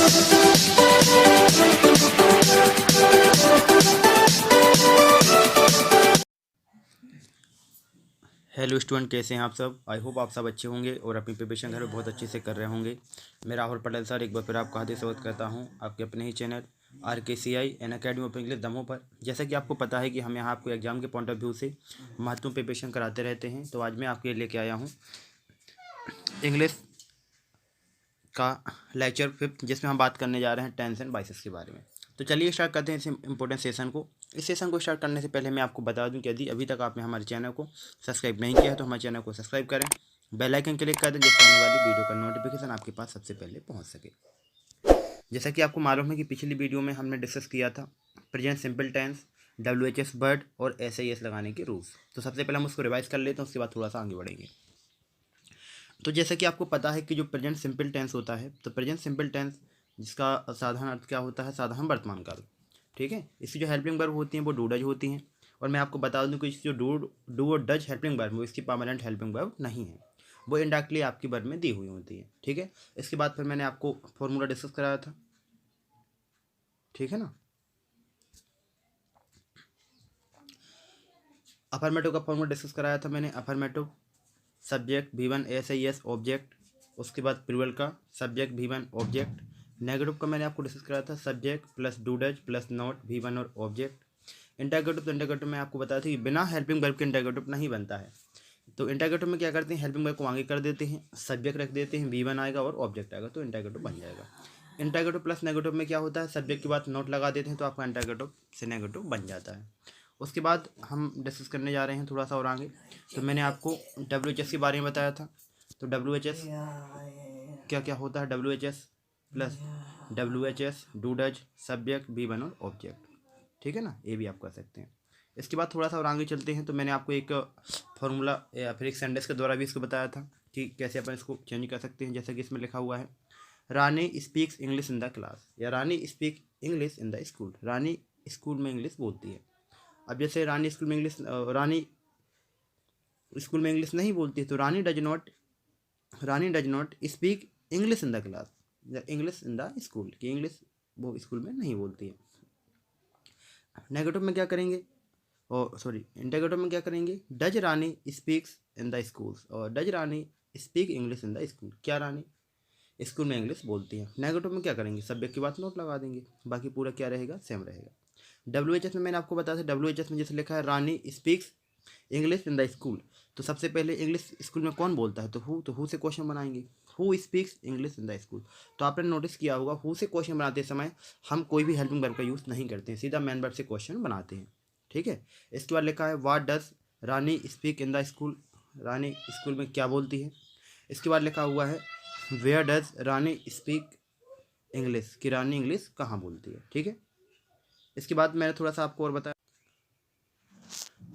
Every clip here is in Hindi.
हेलो स्टूडेंट, कैसे हैं आप सब। आई होप आप सब अच्छे होंगे और अपनी प्रिपरेशन घर में बहुत अच्छे से कर रहे होंगे। मैं राहुल पटेल सर एक बार फिर आपका हार्दिक स्वागत करता हूं आपके अपने ही channel RKCI an academy of English Damoh पर। जैसा कि आपको पता है कि हम यहां आपको एग्जाम के पॉइंट ऑफ व्यू से महत्वपूर्ण प्रिपरेशन कराते रहते हैं। तो आज मैं आपके लिए लेके आया हूँ इंग्लिश का लेक्चर 5, जिसमें हम बात करने जा रहे हैं टेंस एंड बाइसेस के बारे में। तो चलिए स्टार्ट करते हैं इस इंपॉर्टेंट सेशन को। इस सेशन को स्टार्ट करने से पहले मैं आपको बता दूं कि यदि अभी तक आपने हमारे चैनल को सब्सक्राइब नहीं किया है तो हमारे चैनल को सब्सक्राइब करें, बेल आइकन क्लिक कर दें, जिससे आने वाली वीडियो का नोटिफिकेशन आपके पास सबसे पहले पहुंच सके। जैसा कि आपको मालूम है कि पिछली वीडियो में हमने डिस्कस किया था present simple tense, WHS word और SAS लगाने के रूल्स। तो सबसे पहले हम उसको रिवाइज कर लेते हैं, उसके बाद थोड़ा सा आगे बढ़ेंगे। तो जैसा कि आपको पता है कि जो प्रेजेंट सिंपल टेंस होता है, तो प्रेजेंट सिंपल टेंस जिसका साधारण अर्थ क्या होता है, साधारण वर्तमान काल। ठीक है, इसकी जो हेल्पिंग वर्ब होती हैं वो डू डज होती हैं। और मैं आपको बता दूं कि इसकी जो डू और डज हेल्पिंग वर्ब वो इसकी परमानेंट हेल्पिंग वर्ब नहीं है, वो इनडायरेक्टली आपकी वर्ब में दी हुई होती है। ठीक है, इसके बाद फिर मैंने आपको फॉर्मूला डिस्कस कराया था। ठीक है ना, अफर्मेटिव का फॉर्मूला डिस्कस कराया था मैंने। Affirmative subject V1 SAS object, उसके बाद प्लूरल का सब्जेक्ट V1 ऑब्जेक्ट। नेगेटिव का मैंने आपको डिस्कस कराया था subject plus do does plus not V1 और ऑब्जेक्ट। इंटरगेटिव, तो इंटरगेटिव में आपको बताया था कि बिना हेल्पिंग वर्ब के इंटरगेटिव नहीं बनता है। तो इंटरगेटिव में क्या करते हैं, हेल्पिंग वर्ब को आगे कर देते हैं, सब्जेक्ट रख देते हैं, V1 आएगा और ऑब्जेक्ट आएगा, तो इंटरगेटिव बन जाएगा। इंटरगेटिव प्लस नेगेटिव में क्या होता है, सब्जेक्ट के बाद नोट लगा देते हैं तो आपका इंटरगेटिव से नेगेटिव बन जाता है। उसके बाद हम डिस्कस करने जा रहे हैं थोड़ा सा और आगे। तो मैंने आपको WHS के बारे में बताया था। तो WHS क्या क्या होता है, WHS plus WHS do does subject V1 और ऑब्जेक्ट। ठीक है ना, ये भी आप कर सकते हैं। इसके बाद थोड़ा सा और आगे चलते हैं। तो मैंने आपको एक फॉर्मूला या फिर एक सेंटेंस के द्वारा भी इसको बताया था कि कैसे अपन इसको चेंज कर सकते हैं। जैसे कि इसमें लिखा हुआ है Rani speaks English in the class, या Rani speak English in the school. Rani school में इंग्लिश बोलती है। अब जैसे रानी स्कूल में इंग्लिश नहीं बोलती है, तो Rani does not speak English in the class या इंग्लिश इन द स्कूल, कि इंग्लिश वो स्कूल में नहीं बोलती है। नेगेटिव में क्या करेंगे, और सॉरी इंटरगेटिव में क्या करेंगे, does Rani speaks in the schools, और does Rani speak English in the school, क्या रानी स्कूल में इंग्लिश बोलती है। नेगेटिव में क्या करेंगे, सब्जेक्ट के बाद नोट लगा देंगे, बाकी पूरा क्या रहेगा, सेम रहेगा। WHS में मैंने आपको बताया था, WHS में जैसे लिखा है Rani speaks English in the school, तो सबसे पहले इंग्लिश स्कूल में कौन बोलता है, तो हु से क्वेश्चन बनाएंगे, who speaks English in the school. तो आपने नोटिस किया होगा हु से क्वेश्चन बनाते समय हम कोई भी हेल्पिंग वर्ब का यूज़ नहीं करते हैं, सीधा मेन वर्ब से क्वेश्चन बनाते हैं। ठीक है, इसके बाद लिखा है what does Rani speak in the school, Rani school में क्या बोलती है। इसके बाद लिखा हुआ है where does Rani speak English, कि रानी इंग्लिश कहाँ बोलती है। ठीक है, इसके बाद मैंने थोड़ा सा आपको और बताया।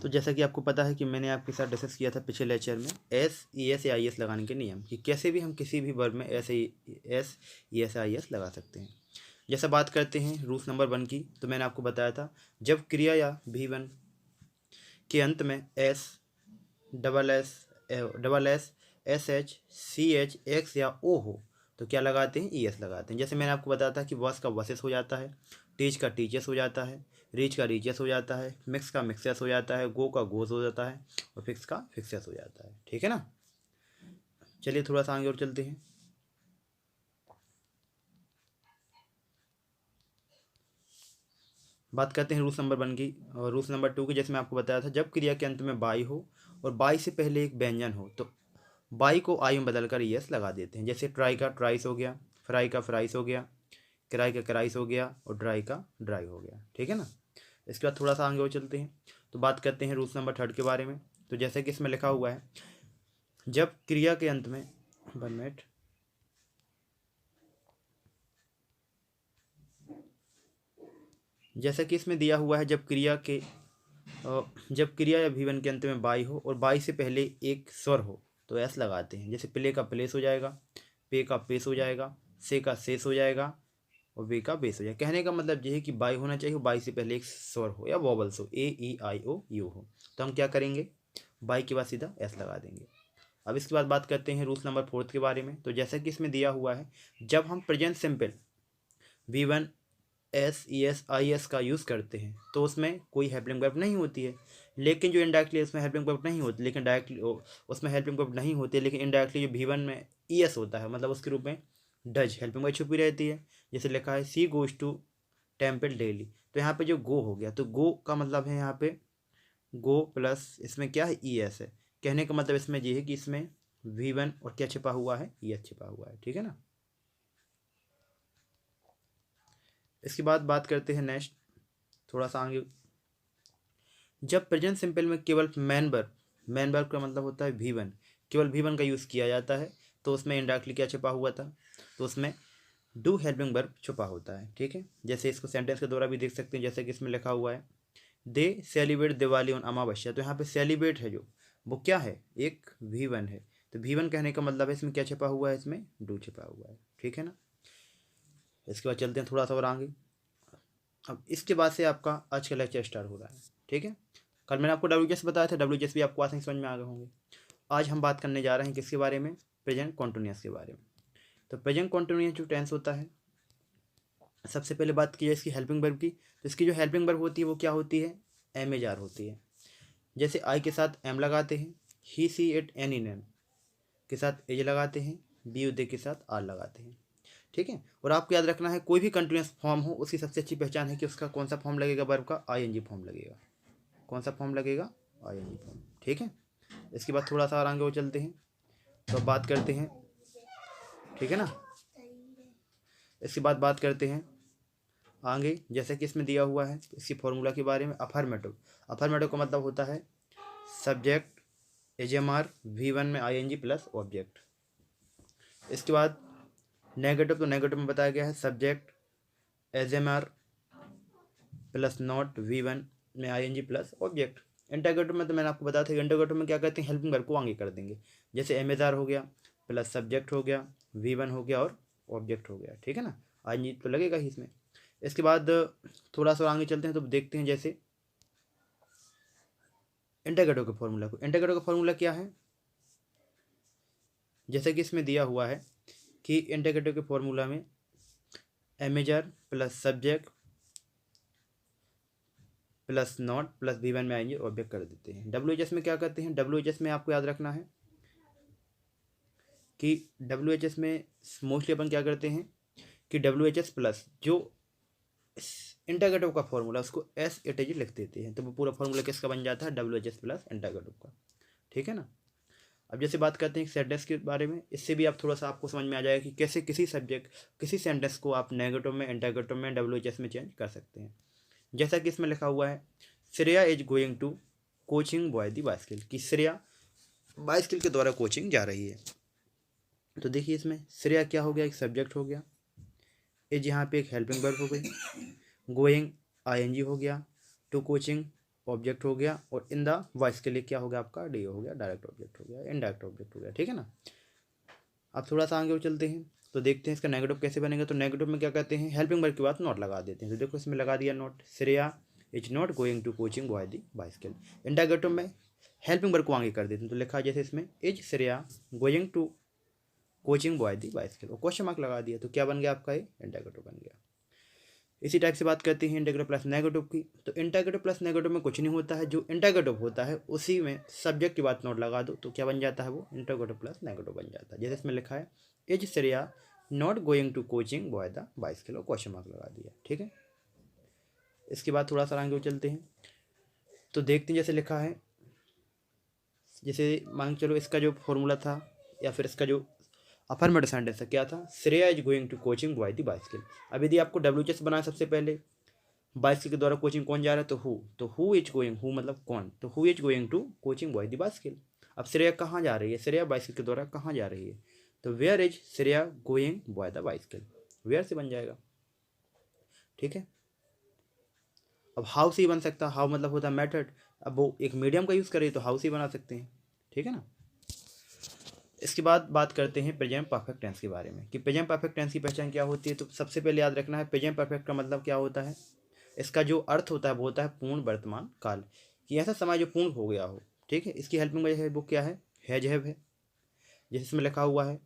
तो जैसा कि आपको पता है कि मैंने आपके साथ डिस्कस किया था पिछले लेक्चर में SES या IS लगाने के नियम, कि कैसे भी हम किसी भी वर्ब में SES IS लगा सकते हैं। जैसा बात करते हैं रूल्स नंबर 1 की, तो मैंने आपको बताया था जब क्रिया या V1 के अंत में double S SH CH X या O हो तो क्या लगाते हैं, ES लगाते हैं। जैसे मैंने आपको बताया था कि वॉस का वसेस हो जाता है, टीच का टीचर्स हो जाता है, रीच का रीचेस हो जाता है, मिक्स का मिक्सेस हो जाता है, गो का गोस हो जाता है, और फिक्स का फिक्सेस हो जाता है। ठीक है ना, चलिए थोड़ा सा आगे और चलते हैं। बात करते हैं रूल्स नंबर 1 की और रूल्स नंबर 2 की। जैसे मैं आपको बताया था जब क्रिया के अंत में बाई हो और बाई से पहले एक व्यंजन हो तो बाई को आई में बदल कर ES लगा देते हैं। जैसे ट्राई का ट्राइस हो गया, फ्राई का फ्राइस हो गया, किराई का किराइस हो गया, और ड्राई का ड्राई हो गया। ठीक है ना, इसके बाद थोड़ा सा आगे और चलते हैं। तो बात करते हैं रूल्स नंबर 3 के बारे में। तो जैसे कि इसमें लिखा हुआ है जब क्रिया के अंत में 1 मिनट, जैसा कि इसमें दिया हुआ है जब क्रिया या V1 के अंत में बाई हो और बाई से पहले एक स्वर हो तो S लगाते हैं। जैसे प्ले का प्लेस हो जाएगा, पे का पेस हो जाएगा, से का सेस हो जाएगा, और वे का बेस हो जाएगा। कहने का मतलब ये है कि बाई होना चाहिए, बाई से पहले एक स्वर हो या वॉवल्स हो, AEIOU हो, तो हम क्या करेंगे, बाई के बाद सीधा S लगा देंगे। अब इसके बाद बात करते हैं रूल्स नंबर 4 के बारे में। तो जैसा कि इसमें दिया हुआ है जब हम present simple V1 S E S I S का यूज़ करते हैं तो उसमें कोई हेल्पिंग वर्ब नहीं होती है। लेकिन जो इनडायरेक्टली उसमें हेल्पिंग वर्ब नहीं होती, लेकिन डायरेक्टली उसमें हेल्पिंग वर्ब नहीं होती है, लेकिन इनडायरेक्टली जो V1 में ई एस होता है, मतलब उसके रूप में डज हेल्पिंग वर्ब छुपी रहती है। जैसे लिखा है she goes to temple daily, तो यहाँ पे जो गो हो गया, तो गो का मतलब है यहाँ पे गो प्लस इसमें क्या है ई एस है। कहने का मतलब इसमें ये है कि इसमें V1 और क्या छिपा हुआ है, ई एस छिपा हुआ है। ठीक है ना। इसके बाद बात करते हैं नेक्स्ट, थोड़ा सा आगे। जब प्रेजेंट सिंपल में केवल मैन वर्ब का मतलब होता है V1, केवल V1 का यूज़ किया जाता है तो उसमें इनडायरेक्टली क्या छुपा हुआ था, तो उसमें डू हेल्पिंग वर्ब छुपा होता है। ठीक है, जैसे इसको सेंटेंस के द्वारा भी देख सकते हैं, जैसे कि इसमें लिखा हुआ है दे सेलिब्रेट दिवाली ऑन अमावस्या, तो यहाँ पे सेलिब्रेट है जो वो क्या है, एक V1 है। तो V1 कहने का मतलब है इसमें क्या छिपा हुआ है, इसमें डू छिपा हुआ है। ठीक है ना। इसके बाद चलते हैं थोड़ा सा और आगे। अब इसके बाद से आपका आज का लेक्चर स्टार्ट हो रहा है। ठीक है, कल मैंने आपको WH बताया था, WH भी आपको आसानी समझ में आ गए होंगे। आज हम बात करने जा रहे हैं किसके बारे में, प्रेजेंट कॉन्टिन्यूअस के बारे में। तो प्रेजेंट कॉन्टिन्यूअस जो टेंस होता है, सबसे पहले बात की जाए इसकी हेल्पिंग वर्ब की, तो इसकी जो हेल्पिंग वर्ब होती है वो क्या होती है, एम एज आर होती है। जैसे आई के साथ एम लगाते हैं, ही सी इट एनी नेम के साथ एज लगाते हैं, बी दे के साथ आर लगाते हैं। ठीक है, और आपको याद रखना है कोई भी कंटिन्यूअस फॉर्म हो उसकी सबसे अच्छी पहचान है कि उसका कौन सा फॉर्म लगेगा, वर्ब का आईएनजी फॉर्म लगेगा। कौन सा फॉर्म लगेगा, आईएनजी फॉर्म। ठीक है, इसके बाद थोड़ा सा और आगे वो चलते हैं, तो अब बात करते हैं। ठीक है ना, इसके बाद बात करते हैं आगे, जैसे कि इसमें दिया हुआ है इसकी फॉर्मूला के बारे में। अफर्मेटिव, अफर्मेटिव का मतलब होता है सब्जेक्ट एजएमआर V1 में आईएनजी प्लस ऑब्जेक्ट। इसके बाद नेगेटिव, तो नेगेटिव में बताया गया है सब्जेक्ट एजएमआर प्लस नॉट V1 में आईएनजी प्लस ऑब्जेक्ट। इंटरगेटिव में तो मैंने आपको बताया था कि इंटरगेटिव में क्या करते हैं, हेल्पिंग वर्ब को आगे कर देंगे। जैसे एमएजआर हो गया प्लस सब्जेक्ट हो गया, V1 हो गया और ऑब्जेक्ट हो गया। ठीक है ना, आईएनजी तो लगेगा ही इसमें। इसके बाद थोड़ा सा आगे चलते हैं, तो देखते हैं जैसे इंटरगेटिव के फॉर्मूला को। इंटरगेटिव का फॉर्मूला क्या है, जैसे कि इसमें दिया हुआ है कि इंटरगेटिव के फॉर्मूला में एमएजआर plus subject plus not plus V1 में आएंगे ऑब्जेक्ट कर देते हैं। WHS में क्या करते हैं, WHS में आपको याद रखना है कि WHS में मोस्टली अपन क्या करते हैं कि WHS प्लस जो इंटरगेटिव का फॉर्मूला उसको एस एट एज लिख देते हैं, तो वो पूरा फॉर्मूला किसका बन जाता है, WHS प्लस इंटरगेटिव का। ठीक है ना। अब जैसे बात करते हैं सेंटेंस के बारे में, इससे भी आप थोड़ा सा आपको समझ में आ जाएगा कि कैसे किसी सेंटेंस को आप नेगेटिव में, इंटरगेटिव में, WHS में चेंज कर सकते हैं। जैसा कि इसमें लिखा हुआ है Shreya is going to coaching by the bicycle, कि श्रेया बाइस्किल के द्वारा कोचिंग जा रही है। तो देखिए इसमें श्रेया क्या हो गया, एक सब्जेक्ट हो गया, इज यहाँ पे एक हेल्पिंग वर्ब हो गई, गोइंग आईएनजी हो गया, टू कोचिंग ऑब्जेक्ट हो गया, और इन द वॉइस के लिए क्या हो गया आपका, डी हो गया, डायरेक्ट ऑब्जेक्ट हो गया, इनडायरेक्ट ऑब्जेक्ट हो गया। ठीक है ना। अब थोड़ा सा आगे चलते हैं, तो देखते हैं इसका नेगेटिव कैसे बनेगा। तो नेगेटिव में क्या कहते हैं, हेल्पिंग वर्ब के बाद नॉट लगा देते हैं। तो देखो इसमें लगा दिया not, Shreya is not going to coaching by the bicycle. Interrogative में हेल्पिंग वर्ब को आगे कर देते हैं, तो लिखा जैसे इसमें is Shreya going to coaching by the bicycle, और क्वेश्चन मार्क लगा दिया, तो क्या बन गया आपका, ये इंटरगेटिव बन गया। इसी टाइप से बात करते हैं इंटरगेटिव प्लस नेगेटिव की। तो इंटरगेटिव प्लस नेगेटिव में कुछ नहीं होता है, जो इंटरगेटिव होता है उसी में सब्जेक्ट की बात नोट लगा दो, तो क्या बन जाता है, वो इंटरगेटिव प्लस नेगेटिव बन जाता है। जैसे इसमें लिखा है is Shreya not going to coaching by the bicycle, question mark लगा दिया। ठीक है, इसके बाद थोड़ा सा आगे चलते हैं, तो देखते हैं जैसे लिखा है, जैसे मान चलो इसका जो फॉर्मूला था या फिर इसका जो अफर्मेटिव सेंटेंस है क्या था, Shreya is going to coaching by the bicycle. अब यदि आपको WHS बनाया सबसे पहले, बाइस्किल के द्वारा कोचिंग कौन जा रहा है, तो हु इज गोइंग, हु मतलब कौन, तो who is going to coaching by the bicycle. अब श्रेया कहाँ जा रही है, श्रेया बाइस्किल के द्वारा कहाँ जा रही है, तो where is Shreya going by the bicycle, where से बन जाएगा। ठीक है, अब हाउ से ही बन सकता है, हाउ मतलब होता है मेथड, अब वो एक मीडियम का यूज़ करे तो हाउ से ही बना सकते हैं। ठीक है ना। इसके बाद बात करते हैं प्रेजेंट परफेक्ट टेंस के बारे में, कि प्रेजेंट परफेक्ट टेंस की पहचान क्या होती है। तो सबसे पहले याद रखना है प्रेजेंट परफेक्ट का मतलब क्या होता है, इसका जो अर्थ होता है वो होता है पूर्ण वर्तमान काल, कि ऐसा समय जो पूर्ण हो गया हो। ठीक है, इसकी हेल्पिंग वजह है वो क्या है, हैज हैव है। जैसे इसमें लिखा हुआ है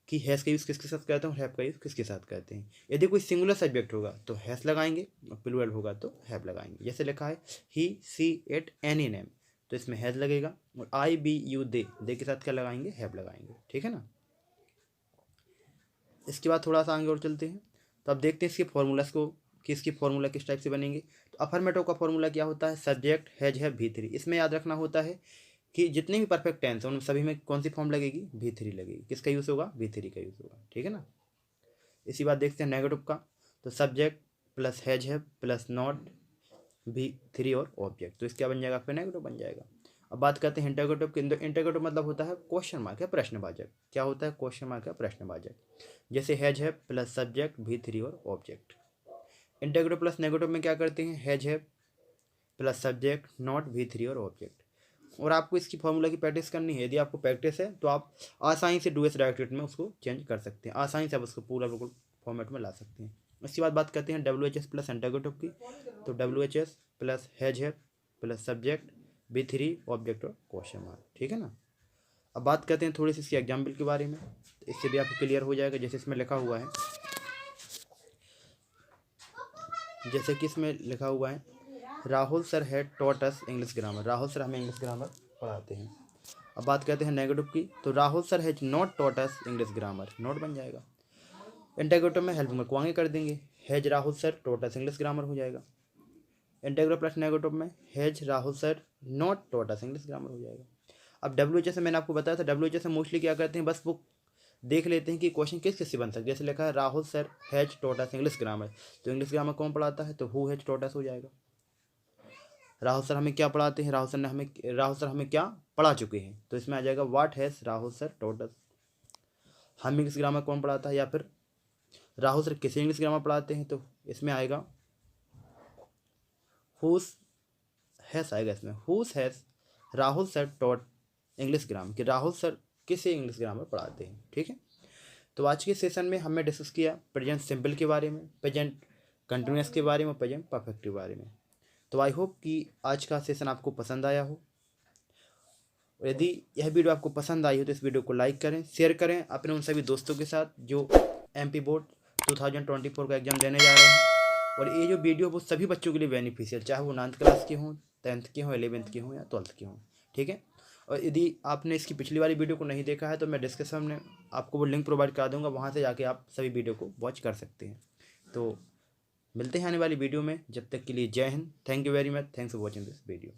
कि हैज़ का यूज़ किसके साथ करते हैं और हैव का यूज़ किसके साथ करते हैं। यदि कोई सिंगुलर सब्जेक्ट होगा तो हैज़ लगाएंगे और प्लूरल होगा तो हैव लगाएंगे। जैसे लिखा है ही सी इट एनी नेम, तो इसमें हैज़ लगेगा, और आई बी यू दे के साथ क्या लगाएंगे, हैव लगाएंगे। ठीक है ना। इसके बाद थोड़ा सा आगे और चलते हैं, तो अब देखते हैं इसके फॉर्मूलाज को कि इसकी फॉर्मूला किस टाइप से बनेंगे। तो अफर्मेटिव का फॉर्मूला क्या होता है, सब्जेक्ट हैज हैव V3। इसमें याद रखना होता है कि जितने भी परफेक्ट टेंस हैं उन सभी में कौन सी फॉर्म लगेगी, V3 लगेगी। किसका यूज़ होगा, V3 का यूज़ होगा। ठीक है ना। इसी बात देखते हैं नेगेटिव का, तो subject plus has have plus not V3 और ऑब्जेक्ट, तो इसका क्या बन जाएगा, आपका नेगेटिव बन जाएगा। अब बात करते हैं इंटरोगेटिव के। इंटरोगेटिव मतलब होता है क्वेश्चन मार्क या प्रश्नवाचक। क्या होता है, क्वेश्चन मार्क या प्रश्नवाचक। जैसे has have plus subject V3 और ऑब्जेक्ट। इंटरोगेटिव प्लस नेगेटिव में क्या करते हैं, has have plus subject not V3 और ऑब्जेक्ट। और आपको इसकी फॉर्मूला की प्रैक्टिस करनी है। यदि आपको प्रैक्टिस है तो आप आसानी से डू एस डायरेक्टेड में उसको चेंज कर सकते हैं, आसानी से आप उसको पूरा बिल्कुल फॉर्मेट में ला सकते हैं। इसके बाद बात करते हैं WHS प्लस इंटरोगेटिव की। तो WHS plus has have plus subject V3 object और क्वेश्चन मार्क। ठीक है ना। अब बात करते हैं थोड़ी सी इसकी एग्जाम्पल के बारे में, इससे भी आपको क्लियर हो जाएगा। जैसे इसमें लिखा हुआ है, जैसे कि इसमें लिखा हुआ है Rahul sir had taught us English grammar. Rahul sir हमें इंग्लिश ग्रामर पढ़ाते हैं। अब बात करते हैं नेगेटिव की, तो Rahul sir has not taught us English grammar, not बन जाएगा। इंटरोगेटिव में हेल्प में को आगे कर देंगे, has Rahul sir taught us English grammar हो जाएगा। इंटरोगेटिव प्लस नेगेटिव में has Rahul sir not taught us English grammar हो जाएगा। अब WHS से मैंने आपको बताया था, WHS से मोस्टली क्या करते हैं, बस वो देख लेते हैं कि क्वेश्चन किस किस से बन सकता है। जैसे लिखा है Rahul sir has taught us English grammar, तो इंग्लिश ग्रामर कौन पढ़ाता है, तो हु हैज टॉट अस हो जाएगा। राहुल सर हमें क्या पढ़ाते हैं, राहुल सर हमें क्या पढ़ा चुके हैं, तो इसमें आ जाएगा what has Rahul sir taught us. हम इंग्लिश ग्रामर कौन पढ़ाता है, या फिर राहुल सर किसे इंग्लिश ग्रामर पढ़ाते हैं, तो इसमें आएगा हुज हैज आएगा। इसमें whose has Rahul sir taught English grammar, कि राहुल सर किसे इंग्लिश ग्रामर पढ़ाते हैं। ठीक है। तो आज के सेशन में हमने डिस्कस किया प्रेजेंट सिंपल के बारे में, प्रेजेंट कंटिन्यूअस के बारे में, प्रेजेंट परफेक्ट के बारे में। तो आई होप कि आज का सेशन आपको पसंद आया हो। यदि यह वीडियो आपको पसंद आई हो तो इस वीडियो को लाइक करें, शेयर करें अपने उन सभी दोस्तों के साथ जो MP बोर्ड 2024 का एग्ज़ाम देने जा रहे हैं। और ये जो वीडियो वो सभी बच्चों के लिए बेनिफिशियल, चाहे वो 9th क्लास के हों, 10th के हों, 11th के हों या 12th के हों। ठीक है। और यदि आपने इसकी पिछली वाली वीडियो को नहीं देखा है तो मैं डिस्क्रिप्शन में आपको वो लिंक प्रोवाइड करा दूंगा, वहाँ से जाके आप सभी वीडियो को वॉच कर सकते हैं। तो मिलते हैं आने वाली वीडियो में, जब तक के लिए जय Hind. Thank you very much, thanks for watching this video.